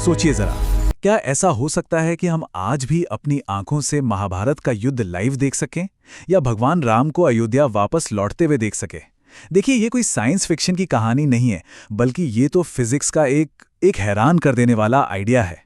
सोचिए जरा, क्या ऐसा हो सकता है कि हम आज भी अपनी आंखों से महाभारत का युद्ध लाइव देख सकें या भगवान राम को अयोध्या वापस लौटते हुए देख सकें? देखिए, ये कोई साइंस फिक्शन की कहानी नहीं है, बल्कि ये तो फिजिक्स का एक हैरान कर देने वाला आइडिया है।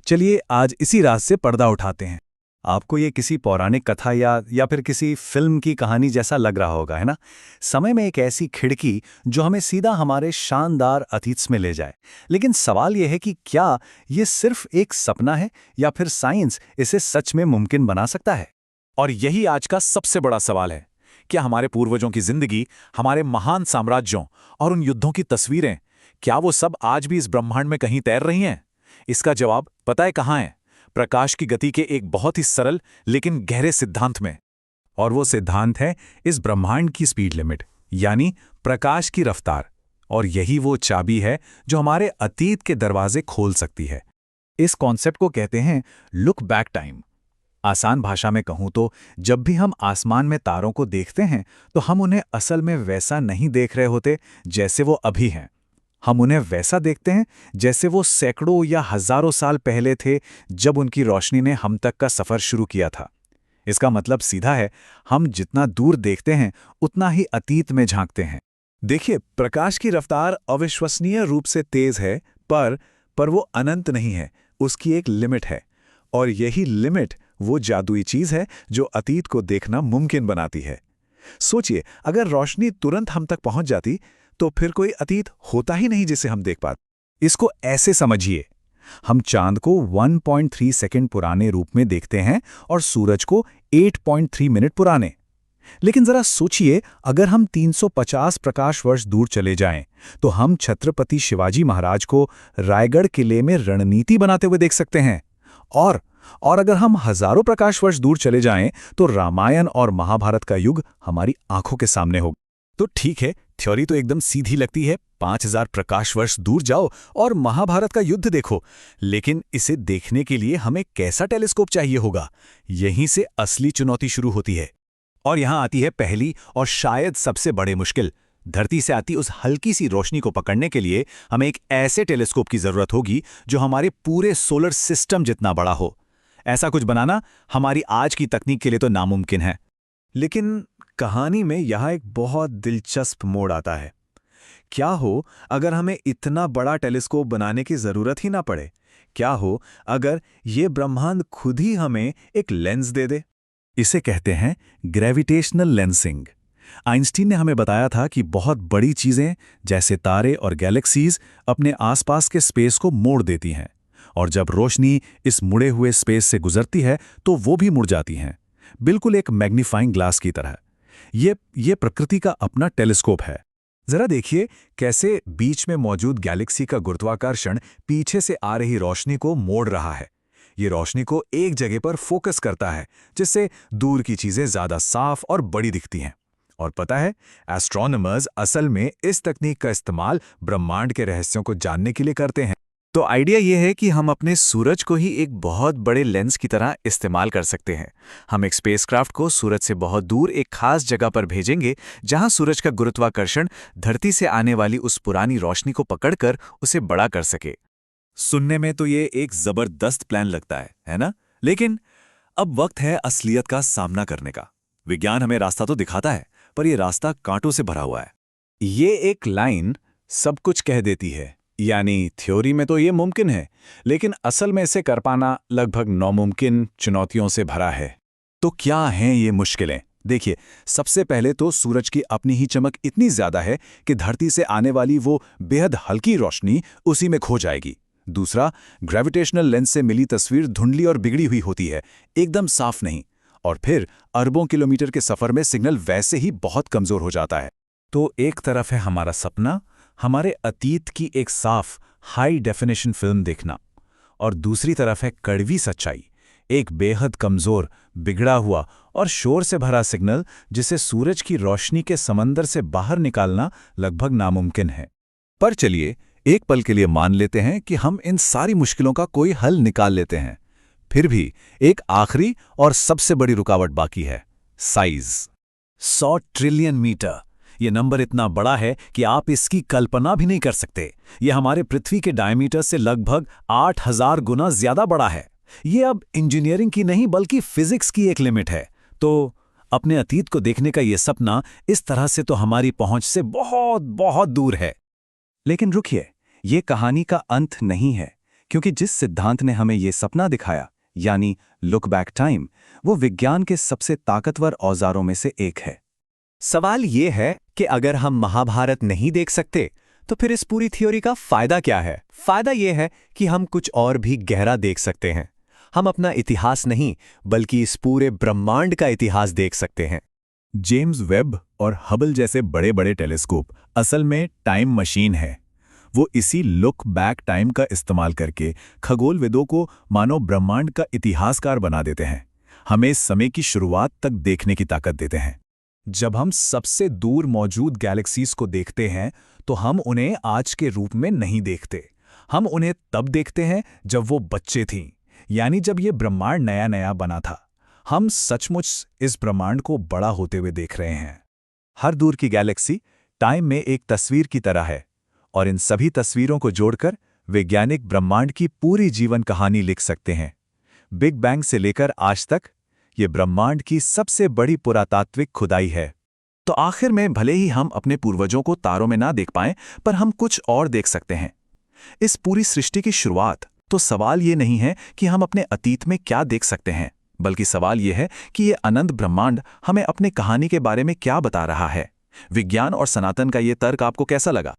चलिए आज इसी राज से पर्दा उठाते हैं। आपको ये किसी पौराणिक कथा या फिर किसी फिल्म की कहानी जैसा लग रहा होगा, है ना? समय में एक ऐसी खिड़की जो हमें सीधा हमारे शानदार अतीत में ले जाए। लेकिन सवाल यह है कि क्या ये सिर्फ एक सपना है या फिर साइंस इसे सच में मुमकिन बना सकता है? और यही आज का सबसे बड़ा सवाल है। क्या हमारे पूर्वजों की जिंदगी, हमारे महान साम्राज्यों और उन युद्धों की तस्वीरें, क्या वो सब आज भी इस ब्रह्मांड में कहीं तैर रही हैं? इसका जवाब पता है कहाँ है? प्रकाश की गति के एक बहुत ही सरल लेकिन गहरे सिद्धांत में। और वो सिद्धांत है इस ब्रह्मांड की स्पीड लिमिट, यानी प्रकाश की रफ्तार। और यही वो चाबी है जो हमारे अतीत के दरवाजे खोल सकती है। इस कॉन्सेप्ट को कहते हैं लुक बैक टाइम। आसान भाषा में कहूं तो जब भी हम आसमान में तारों को देखते हैं तो हम उन्हें असल में वैसा नहीं देख रहे होते जैसे वो अभी हैं। हम उन्हें वैसा देखते हैं जैसे वो सैकड़ों या हजारों साल पहले थे, जब उनकी रोशनी ने हम तक का सफर शुरू किया था। इसका मतलब सीधा है, हम जितना दूर देखते हैं उतना ही अतीत में झांकते हैं। देखिए, प्रकाश की रफ्तार अविश्वसनीय रूप से तेज है, पर वो अनंत नहीं है। उसकी एक लिमिट है, और यही लिमिट वो जादुई चीज है जो अतीत को देखना मुमकिन बनाती है। सोचिए, अगर रोशनी तुरंत हम तक पहुंच जाती तो फिर कोई अतीत होता ही नहीं जिसे हम देख पाते। इसको ऐसे समझिए, हम चांद को 1.3 सेकंड पुराने रूप में देखते हैं और सूरज को 8.3 मिनट पुराने। लेकिन जरा सोचिए, अगर हम 350 प्रकाश वर्ष दूर चले जाएं, तो हम छत्रपति शिवाजी महाराज को रायगढ़ किले में रणनीति बनाते हुए देख सकते हैं। और अगर हम हजारों प्रकाश वर्ष दूर चले जाएं, तो रामायण और महाभारत का युग हमारी आंखों के सामने होगा। तो ठीक है, थ्योरी तो एकदम सीधी लगती है, 5000 प्रकाश वर्ष दूर जाओ और महाभारत का युद्ध देखो। लेकिन इसे देखने के लिए हमें कैसा टेलीस्कोप चाहिए होगा? यहीं से असली चुनौती शुरू होती है। और यहां आती है पहली और शायद सबसे बड़ी मुश्किल। धरती से आती उस हल्की सी रोशनी को पकड़ने के लिए हमें एक ऐसे टेलीस्कोप की जरूरत होगी जो हमारे पूरे सोलर सिस्टम जितना बड़ा हो। ऐसा कुछ बनाना हमारी आज की तकनीक के लिए तो नामुमकिन है। लेकिन कहानी में यहाँ एक बहुत दिलचस्प मोड़ आता है। क्या हो अगर हमें इतना बड़ा टेलीस्कोप बनाने की जरूरत ही ना पड़े? क्या हो अगर ये ब्रह्मांड खुद ही हमें एक लेंस दे दे? इसे कहते हैं ग्रेविटेशनल लेंसिंग। आइंस्टीन ने हमें बताया था कि बहुत बड़ी चीजें जैसे तारे और गैलेक्सीज अपने आसपास के स्पेस को मोड़ देती हैं, और जब रोशनी इस मुड़े हुए स्पेस से गुजरती है तो वो भी मुड़ जाती हैं, बिल्कुल एक मैग्नीफाइंग ग्लास की तरह। ये प्रकृति का अपना टेलीस्कोप है। जरा देखिए कैसे बीच में मौजूद गैलेक्सी का गुरुत्वाकर्षण पीछे से आ रही रोशनी को मोड़ रहा है। ये रोशनी को एक जगह पर फोकस करता है, जिससे दूर की चीजें ज्यादा साफ और बड़ी दिखती हैं। और पता है, एस्ट्रोनॉमर्स असल में इस तकनीक का इस्तेमाल ब्रह्मांड के रहस्यों को जानने के लिए करते हैं। तो आइडिया यह है कि हम अपने सूरज को ही एक बहुत बड़े लेंस की तरह इस्तेमाल कर सकते हैं। हम एक स्पेसक्राफ्ट को सूरज से बहुत दूर एक खास जगह पर भेजेंगे, जहां सूरज का गुरुत्वाकर्षण धरती से आने वाली उस पुरानी रोशनी को पकड़कर उसे बड़ा कर सके। सुनने में तो ये एक जबरदस्त प्लान लगता है ना? लेकिन अब वक्त है असलियत का सामना करने का। विज्ञान हमें रास्ता तो दिखाता है, पर यह रास्ता कांटों से भरा हुआ है। ये एक लाइन सब कुछ कह देती है, यानी थ्योरी में तो ये मुमकिन है, लेकिन असल में इसे कर पाना लगभग नामुमकिन, चुनौतियों से भरा है। तो क्या हैं ये मुश्किलें? देखिए, सबसे पहले तो सूरज की अपनी ही चमक इतनी ज्यादा है कि धरती से आने वाली वो बेहद हल्की रोशनी उसी में खो जाएगी। दूसरा, ग्रेविटेशनल लेंस से मिली तस्वीर धुंधली और बिगड़ी हुई होती है, एकदम साफ नहीं। और फिर अरबों किलोमीटर के सफर में सिग्नल वैसे ही बहुत कमजोर हो जाता है। तो एक तरफ है हमारा सपना, हमारे अतीत की एक साफ हाई डेफिनेशन फिल्म देखना, और दूसरी तरफ है कड़वी सच्चाई, एक बेहद कमजोर, बिगड़ा हुआ और शोर से भरा सिग्नल जिसे सूरज की रोशनी के समंदर से बाहर निकालना लगभग नामुमकिन है। पर चलिए एक पल के लिए मान लेते हैं कि हम इन सारी मुश्किलों का कोई हल निकाल लेते हैं। फिर भी एक आखिरी और सबसे बड़ी रुकावट बाकी है, साइज। 100 ट्रिलियन मीटर, ये नंबर इतना बड़ा है कि आप इसकी कल्पना भी नहीं कर सकते। ये हमारे पृथ्वी के डायमीटर से लगभग 8000 गुना ज्यादा बड़ा है। ये अब इंजीनियरिंग की नहीं बल्कि फिजिक्स की एक लिमिट है। तो अपने अतीत को देखने का ये सपना इस तरह से तो हमारी पहुंच से बहुत बहुत दूर है। लेकिन रुकिए, ये कहानी का अंत नहीं है, क्योंकि जिस सिद्धांत ने हमें ये सपना दिखाया, यानी लुक बैक टाइम, वो विज्ञान के सबसे ताकतवर औजारों में से एक है। सवाल ये है कि अगर हम महाभारत नहीं देख सकते तो फिर इस पूरी थ्योरी का फायदा क्या है? फायदा ये है कि हम कुछ और भी गहरा देख सकते हैं। हम अपना इतिहास नहीं बल्कि इस पूरे ब्रह्मांड का इतिहास देख सकते हैं। जेम्स वेब और हबल जैसे बड़े बड़े टेलीस्कोप असल में टाइम मशीन है। वो इसी लुक बैक टाइम का इस्तेमाल करके खगोलविदों को मानो ब्रह्मांड का इतिहासकार बना देते हैं। हमें समय की शुरुआत तक देखने की ताकत देते हैं। जब हम सबसे दूर मौजूद गैलेक्सीज को देखते हैं तो हम उन्हें आज के रूप में नहीं देखते। हम उन्हें तब देखते हैं जब वो बच्चे थीं, यानी जब ये ब्रह्मांड नया नया बना था। हम सचमुच इस ब्रह्मांड को बड़ा होते हुए देख रहे हैं। हर दूर की गैलेक्सी टाइम में एक तस्वीर की तरह है, और इन सभी तस्वीरों को जोड़कर वैज्ञानिक ब्रह्मांड की पूरी जीवन कहानी लिख सकते हैं। बिग बैंग से लेकर आज तक ये ब्रह्मांड की सबसे बड़ी पुरातात्विक खुदाई है। तो आखिर में भले ही हम अपने पूर्वजों को तारों में ना देख पाएं, पर हम कुछ और देख सकते हैं। इस पूरी सृष्टि की शुरुआत। तो सवाल ये नहीं है कि हम अपने अतीत में क्या देख सकते हैं, बल्कि सवाल ये है कि ये अनंत ब्रह्मांड हमें अपने कहानी के बारे में क्या बता रहा है। विज्ञान और सनातन का ये तर्क आपको कैसा लगा?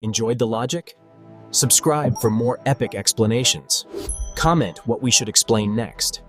Enjoyed the logic? Subscribe for more epic explanations. Comment what we should explain next.